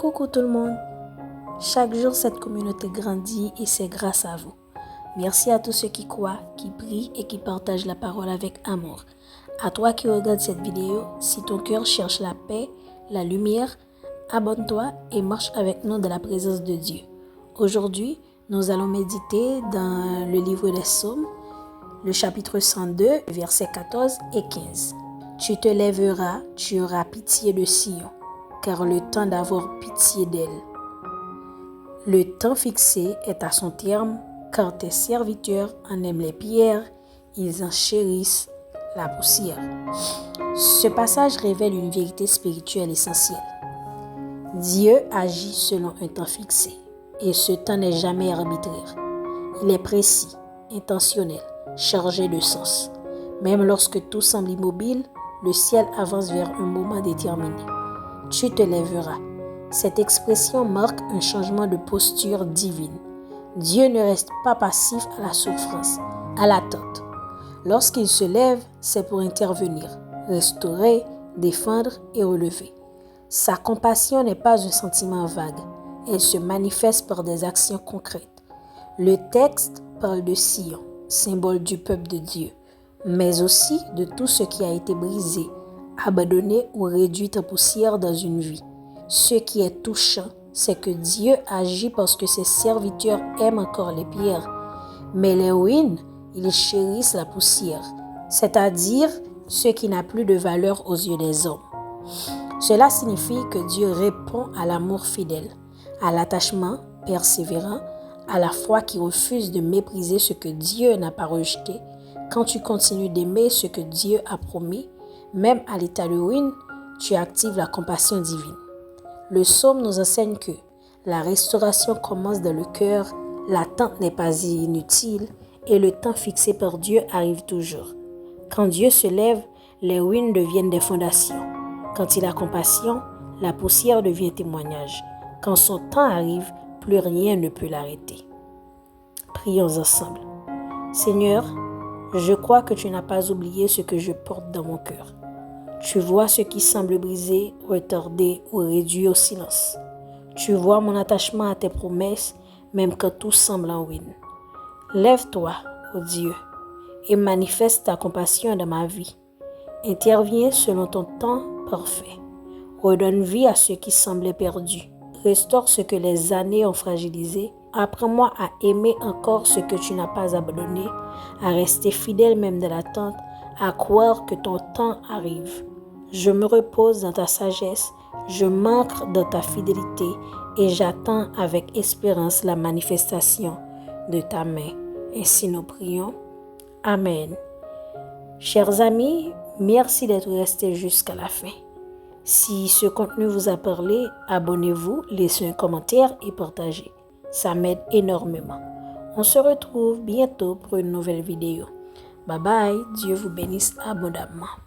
Coucou tout le monde. Chaque jour, cette communauté grandit et c'est grâce à vous. Merci à tous ceux qui croient, qui prient et qui partagent la parole avec amour. À toi qui regardes cette vidéo, si ton cœur cherche la paix, la lumière, abonne-toi et marche avec nous dans la présence de Dieu. Aujourd'hui, nous allons méditer dans le livre des Psaumes, le chapitre 102, versets 14 et 15. Tu te lèveras, tu auras pitié de Sion, car le temps d'avoir pitié d'elle. Le temps fixé est à son terme, car tes serviteurs en aiment les pierres, ils en chérissent la poussière. Ce passage révèle une vérité spirituelle essentielle. Dieu agit selon un temps fixé, et ce temps n'est jamais arbitraire. Il est précis, intentionnel, chargé de sens. Même lorsque tout semble immobile, le ciel avance vers un moment déterminé. Tu te lèveras. Cette expression marque un changement de posture divine. Dieu ne reste pas passif à la souffrance, à l'attente. Lorsqu'il se lève, c'est pour intervenir, restaurer, défendre et relever. Sa compassion n'est pas un sentiment vague, elle se manifeste par des actions concrètes. Le texte parle de Sion, symbole du peuple de Dieu, mais aussi de tout ce qui a été brisé, abandonné ou réduit en poussière dans une vie. Ce qui est touchant, c'est que Dieu agit parce que ses serviteurs aiment encore les pierres. Mais les ruines, ils chérissent la poussière, c'est-à-dire ce qui n'a plus de valeur aux yeux des hommes. Cela signifie que Dieu répond à l'amour fidèle, à l'attachement persévérant, à la foi qui refuse de mépriser ce que Dieu n'a pas rejeté. Quand tu continues d'aimer ce que Dieu a promis, même à l'état de ruine, tu actives la compassion divine. Le psaume nous enseigne que la restauration commence dans le cœur, l'attente n'est pas inutile et le temps fixé par Dieu arrive toujours. Quand Dieu se lève, les ruines deviennent des fondations. Quand il a compassion, la poussière devient témoignage. Quand son temps arrive, plus rien ne peut l'arrêter. Prions ensemble. Seigneur, je crois que tu n'as pas oublié ce que je porte dans mon cœur. Tu vois ce qui semble brisé, retardé ou réduit au silence. Tu vois mon attachement à tes promesses, même quand tout semble en ruine. Lève-toi, ô Dieu, et manifeste ta compassion dans ma vie. Interviens selon ton temps parfait. Redonne vie à ce qui semblait perdu. Restaure ce que les années ont fragilisé. Apprends-moi à aimer encore ce que tu n'as pas abandonné, à rester fidèle même dans l'attente, à croire que ton temps arrive. Je me repose dans ta sagesse, je m'ancre dans ta fidélité et j'attends avec espérance la manifestation de ta main. Ainsi nous prions. Amen. Chers amis, merci d'être restés jusqu'à la fin. Si ce contenu vous a parlé, abonnez-vous, laissez un commentaire et partagez. Ça m'aide énormément. On se retrouve bientôt pour une nouvelle vidéo. Bye bye, Dieu vous bénisse abondamment.